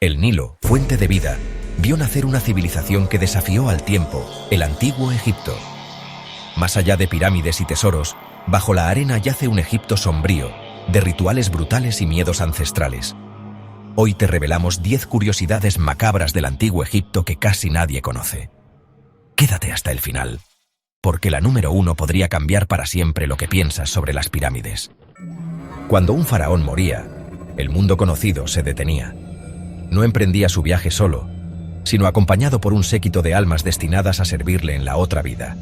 El Nilo, fuente de vida, vio nacer una civilización que desafió al tiempo, el antiguo Egipto. Más allá de pirámides y tesoros, bajo la arena yace un Egipto sombrío, de rituales brutales y miedos ancestrales. Hoy te revelamos 10 curiosidades macabras del antiguo Egipto que casi nadie conoce. Quédate hasta el final, porque la número 1 podría cambiar para siempre lo que piensas sobre las pirámides. Cuando un faraón moría, el mundo conocido se detenía. No emprendía su viaje solo, sino acompañado por un séquito de almas destinadas a servirle en la otra vida.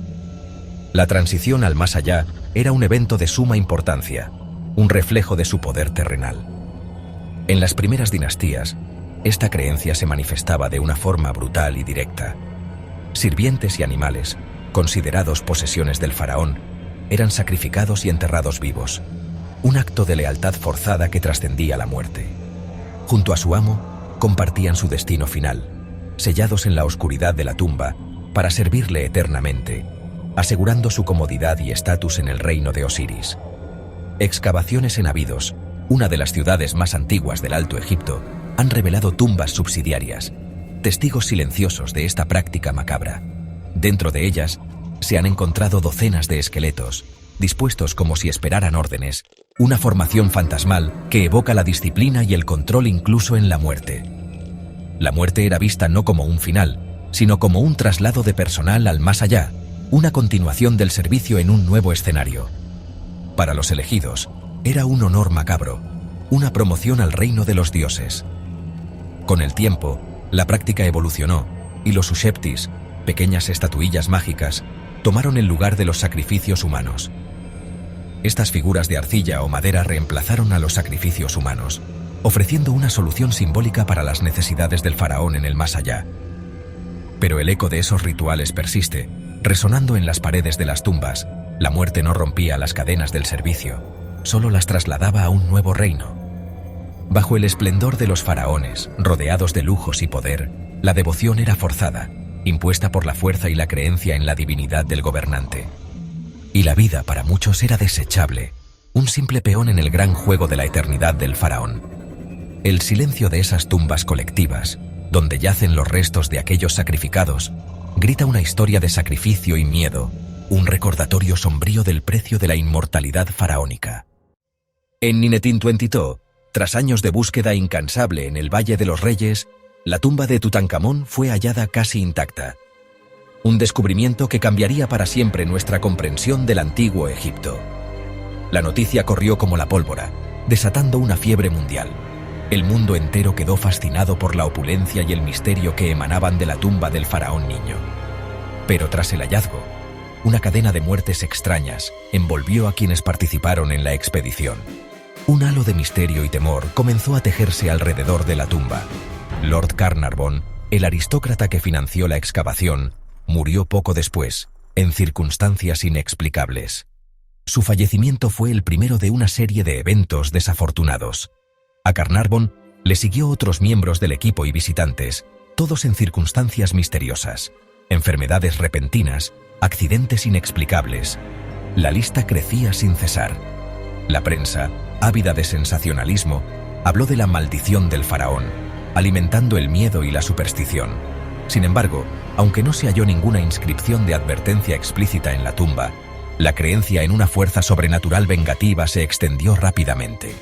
La transición al más allá era un evento de suma importancia, un reflejo de su poder terrenal. En las primeras dinastías, esta creencia se manifestaba de una forma brutal y directa. Sirvientes y animales, considerados posesiones del faraón, eran sacrificados y enterrados vivos, un acto de lealtad forzada que trascendía la muerte. Junto a su amo, compartían su destino final, sellados en la oscuridad de la tumba para servirle eternamente, asegurando su comodidad y estatus en el reino de Osiris. Excavaciones en Abidos, una de las ciudades más antiguas del Alto Egipto, han revelado tumbas subsidiarias, testigos silenciosos de esta práctica macabra. Dentro de ellas se han encontrado docenas de esqueletos, dispuestos como si esperaran órdenes, una formación fantasmal que evoca la disciplina y el control incluso en la muerte. La muerte era vista no como un final, sino como un traslado de personal al más allá, una continuación del servicio en un nuevo escenario. Para los elegidos, era un honor macabro, una promoción al reino de los dioses. Con el tiempo, la práctica evolucionó y los usheptis, pequeñas estatuillas mágicas, tomaron el lugar de los sacrificios humanos. Estas figuras de arcilla o madera reemplazaron a los sacrificios humanos, ofreciendo una solución simbólica para las necesidades del faraón en el más allá. Pero el eco de esos rituales persiste, resonando en las paredes de las tumbas. La muerte no rompía las cadenas del servicio, solo las trasladaba a un nuevo reino. Bajo el esplendor de los faraones, rodeados de lujos y poder, la devoción era forzada, impuesta por la fuerza y la creencia en la divinidad del gobernante. Y la vida para muchos era desechable, un simple peón en el gran juego de la eternidad del faraón. El silencio de esas tumbas colectivas, donde yacen los restos de aquellos sacrificados, grita una historia de sacrificio y miedo, un recordatorio sombrío del precio de la inmortalidad faraónica. En Ninetén Tuentitó, tras años de búsqueda incansable en el Valle de los Reyes, la tumba de Tutankamón fue hallada casi intacta. Un descubrimiento que cambiaría para siempre nuestra comprensión del antiguo Egipto. La noticia corrió como la pólvora, desatando una fiebre mundial. El mundo entero quedó fascinado por la opulencia y el misterio que emanaban de la tumba del faraón niño. Pero tras el hallazgo, una cadena de muertes extrañas envolvió a quienes participaron en la expedición. Un halo de misterio y temor comenzó a tejerse alrededor de la tumba. Lord Carnarvon, el aristócrata que financió la excavación, murió poco después, en circunstancias inexplicables. Su fallecimiento fue el primero de una serie de eventos desafortunados. A Carnarvon le siguió otros miembros del equipo y visitantes, todos en circunstancias misteriosas, enfermedades repentinas, accidentes inexplicables. La lista crecía sin cesar. La prensa, ávida de sensacionalismo, habló de la maldición del faraón, alimentando el miedo y la superstición. Sin embargo, aunque no se halló ninguna inscripción de advertencia explícita en la tumba, la creencia en una fuerza sobrenatural vengativa se extendió rápidamente.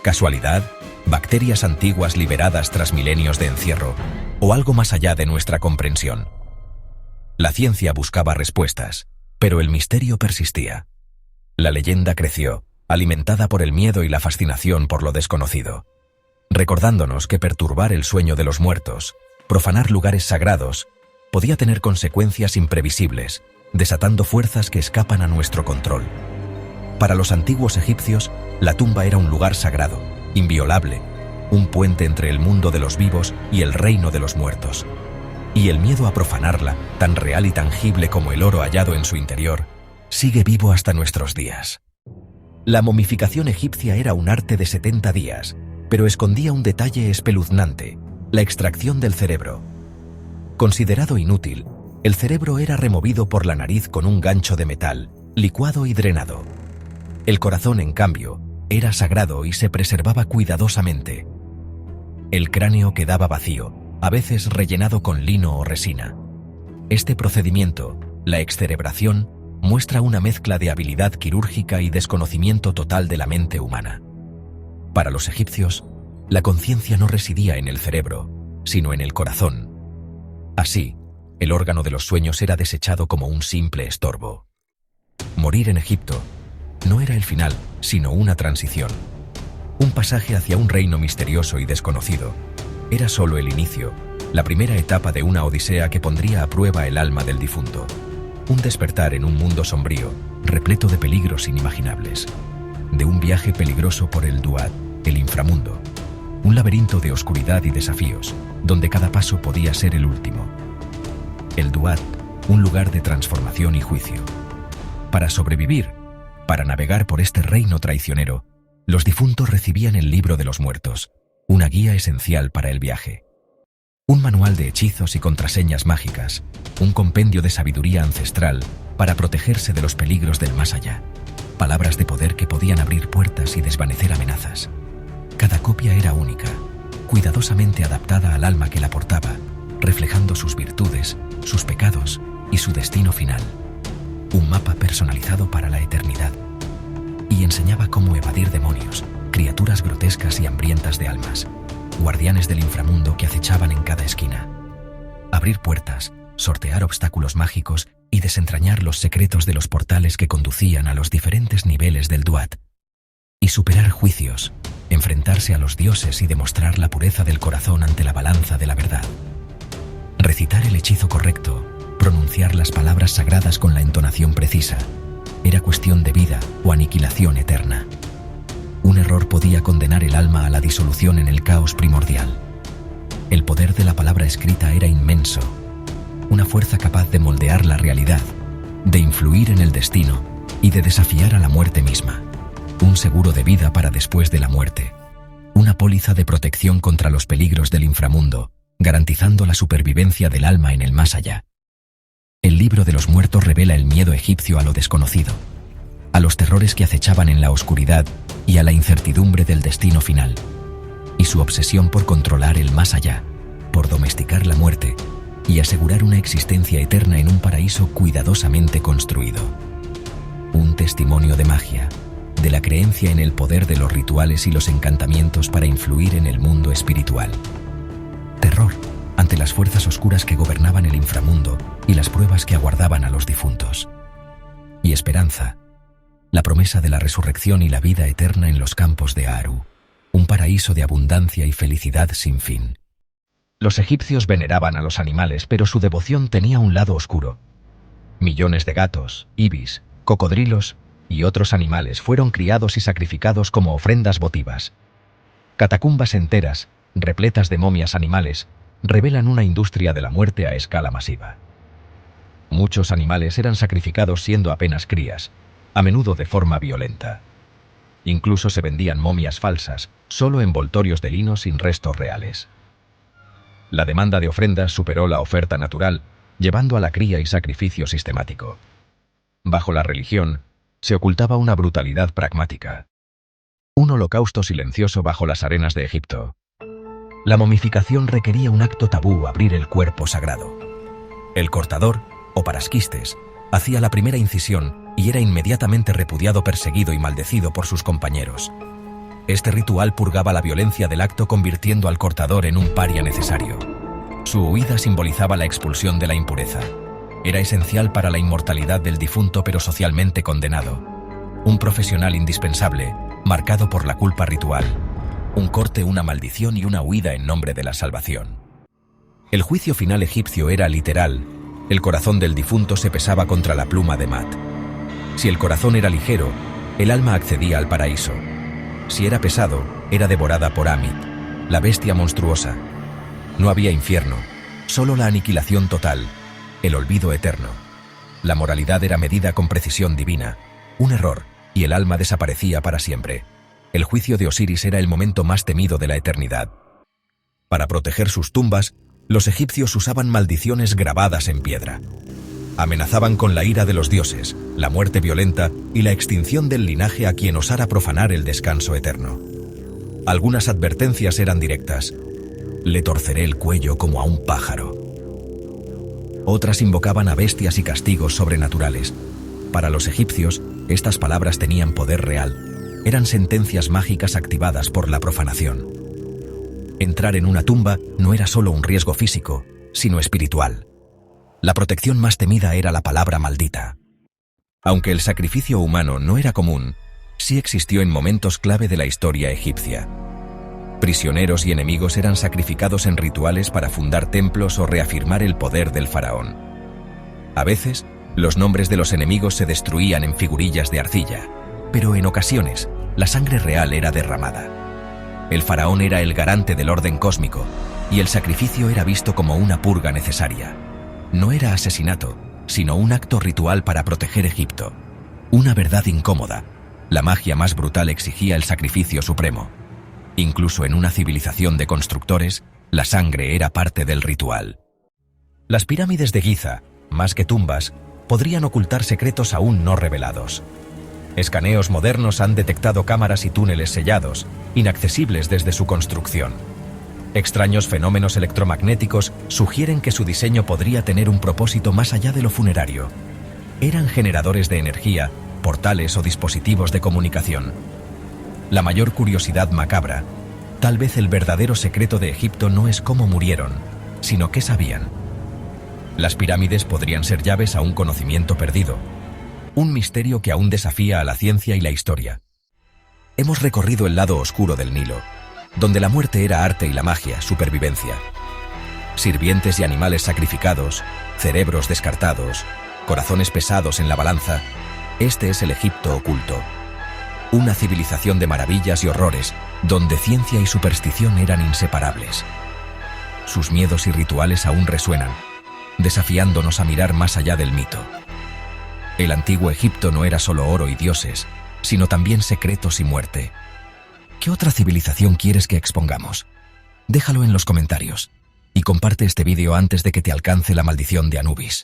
¿Casualidad? ¿Bacterias antiguas liberadas tras milenios de encierro? ¿O algo más allá de nuestra comprensión? La ciencia buscaba respuestas, pero el misterio persistía. La leyenda creció, alimentada por el miedo y la fascinación por lo desconocido, recordándonos que perturbar el sueño de los muertos, profanar lugares sagrados, podía tener consecuencias imprevisibles, desatando fuerzas que escapan a nuestro control. Para los antiguos egipcios, la tumba era un lugar sagrado, inviolable, un puente entre el mundo de los vivos y el reino de los muertos. Y el miedo a profanarla, tan real y tangible como el oro hallado en su interior, sigue vivo hasta nuestros días. La momificación egipcia era un arte de 70 días, pero escondía un detalle espeluznante: la extracción del cerebro. Considerado inútil, el cerebro era removido por la nariz con un gancho de metal, licuado y drenado. El corazón, en cambio, era sagrado y se preservaba cuidadosamente. El cráneo quedaba vacío, a veces rellenado con lino o resina. Este procedimiento, la excerebración, muestra una mezcla de habilidad quirúrgica y desconocimiento total de la mente humana. Para los egipcios, la conciencia no residía en el cerebro, sino en el corazón. Así, el órgano de los sueños era desechado como un simple estorbo. Morir en Egipto no era el final, sino una transición. Un pasaje hacia un reino misterioso y desconocido. Era solo el inicio, la primera etapa de una odisea que pondría a prueba el alma del difunto. Un despertar en un mundo sombrío, repleto de peligros inimaginables. De un viaje peligroso por el Duat, el inframundo. Un laberinto de oscuridad y desafíos, donde cada paso podía ser el último. El Duat, un lugar de transformación y juicio. Para sobrevivir, para navegar por este reino traicionero, los difuntos recibían el libro de los muertos, una guía esencial para el viaje. Un manual de hechizos y contraseñas mágicas, un compendio de sabiduría ancestral para protegerse de los peligros del más allá. Palabras de poder que podían abrir puertas y desvanecer amenazas. Cada copia era única, cuidadosamente adaptada al alma que la portaba, reflejando sus virtudes, sus pecados y su destino final. Un mapa personalizado para la eternidad. Y enseñaba cómo evadir demonios, criaturas grotescas y hambrientas de almas, guardianes del inframundo que acechaban en cada esquina. Abrir puertas, sortear obstáculos mágicos y desentrañar los secretos de los portales que conducían a los diferentes niveles del Duat. Y superar juicios, enfrentarse a los dioses y demostrar la pureza del corazón ante la balanza de la verdad. Recitar el hechizo correcto, pronunciar las palabras sagradas con la entonación precisa, era cuestión de vida o aniquilación eterna. Un error podía condenar el alma a la disolución en el caos primordial. El poder de la palabra escrita era inmenso, una fuerza capaz de moldear la realidad, de influir en el destino y de desafiar a la muerte misma. Un seguro de vida para después de la muerte. Una póliza de protección contra los peligros del inframundo, garantizando la supervivencia del alma en el más allá. El libro de los muertos revela el miedo egipcio a lo desconocido, a los terrores que acechaban en la oscuridad y a la incertidumbre del destino final, y su obsesión por controlar el más allá, por domesticar la muerte y asegurar una existencia eterna en un paraíso cuidadosamente construido. Un testimonio de magia, de la creencia en el poder de los rituales y los encantamientos para influir en el mundo espiritual. Terror ante las fuerzas oscuras que gobernaban el inframundo y las pruebas que aguardaban a los difuntos. Y esperanza, la promesa de la resurrección y la vida eterna en los campos de Aaru, un paraíso de abundancia y felicidad sin fin. Los egipcios veneraban a los animales, pero su devoción tenía un lado oscuro. Millones de gatos, ibis, cocodrilos y otros animales fueron criados y sacrificados como ofrendas votivas. Catacumbas enteras, repletas de momias animales, revelan una industria de la muerte a escala masiva. Muchos animales eran sacrificados siendo apenas crías, a menudo de forma violenta. Incluso se vendían momias falsas, solo envoltorios de lino sin restos reales. La demanda de ofrendas superó la oferta natural, llevando a la cría y sacrificio sistemático. Bajo la religión, se ocultaba una brutalidad pragmática. Un holocausto silencioso bajo las arenas de Egipto. La momificación requería un acto tabú, abrir el cuerpo sagrado. El cortador, o parasquistes, hacía la primera incisión y era inmediatamente repudiado, perseguido y maldecido por sus compañeros. Este ritual purgaba la violencia del acto, convirtiendo al cortador en un paria necesario. Su huida simbolizaba la expulsión de la impureza. Era esencial para la inmortalidad del difunto, pero socialmente condenado. Un profesional indispensable, marcado por la culpa ritual. Un corte, una maldición y una huida en nombre de la salvación. El juicio final egipcio era literal. El corazón del difunto se pesaba contra la pluma de Mat. Si el corazón era ligero, el alma accedía al paraíso. Si era pesado, era devorada por Amit, la bestia monstruosa. No había infierno, solo la aniquilación total, el olvido eterno. La moralidad era medida con precisión divina. Un error, y el alma desaparecía para siempre. El juicio de Osiris era el momento más temido de la eternidad. Para proteger sus tumbas, los egipcios usaban maldiciones grabadas en piedra. Amenazaban con la ira de los dioses, la muerte violenta y la extinción del linaje a quien osara profanar el descanso eterno. Algunas advertencias eran directas. Le torceré el cuello como a un pájaro. Otras invocaban a bestias y castigos sobrenaturales. Para los egipcios, estas palabras tenían poder real. Eran sentencias mágicas activadas por la profanación. Entrar en una tumba no era solo un riesgo físico, sino espiritual. La protección más temida era la palabra maldita. Aunque el sacrificio humano no era común, sí existió en momentos clave de la historia egipcia. Prisioneros y enemigos eran sacrificados en rituales para fundar templos o reafirmar el poder del faraón. A veces, los nombres de los enemigos se destruían en figurillas de arcilla, pero en ocasiones, la sangre real era derramada. El faraón era el garante del orden cósmico, y el sacrificio era visto como una purga necesaria. No era asesinato, sino un acto ritual para proteger Egipto. Una verdad incómoda. La magia más brutal exigía el sacrificio supremo. Incluso en una civilización de constructores, la sangre era parte del ritual. Las pirámides de Giza, más que tumbas, podrían ocultar secretos aún no revelados. Escaneos modernos han detectado cámaras y túneles sellados, inaccesibles desde su construcción. Extraños fenómenos electromagnéticos sugieren que su diseño podría tener un propósito más allá de lo funerario. Eran generadores de energía, portales o dispositivos de comunicación. La mayor curiosidad macabra, tal vez el verdadero secreto de Egipto no es cómo murieron, sino qué sabían. Las pirámides podrían ser llaves a un conocimiento perdido, un misterio que aún desafía a la ciencia y la historia. Hemos recorrido el lado oscuro del Nilo, donde la muerte era arte y la magia, supervivencia. Sirvientes y animales sacrificados, cerebros descartados, corazones pesados en la balanza. Este es el Egipto oculto. Una civilización de maravillas y horrores, donde ciencia y superstición eran inseparables. Sus miedos y rituales aún resuenan, desafiándonos a mirar más allá del mito. El antiguo Egipto no era solo oro y dioses, sino también secretos y muerte. ¿Qué otra civilización quieres que expongamos? Déjalo en los comentarios y comparte este vídeo antes de que te alcance la maldición de Anubis.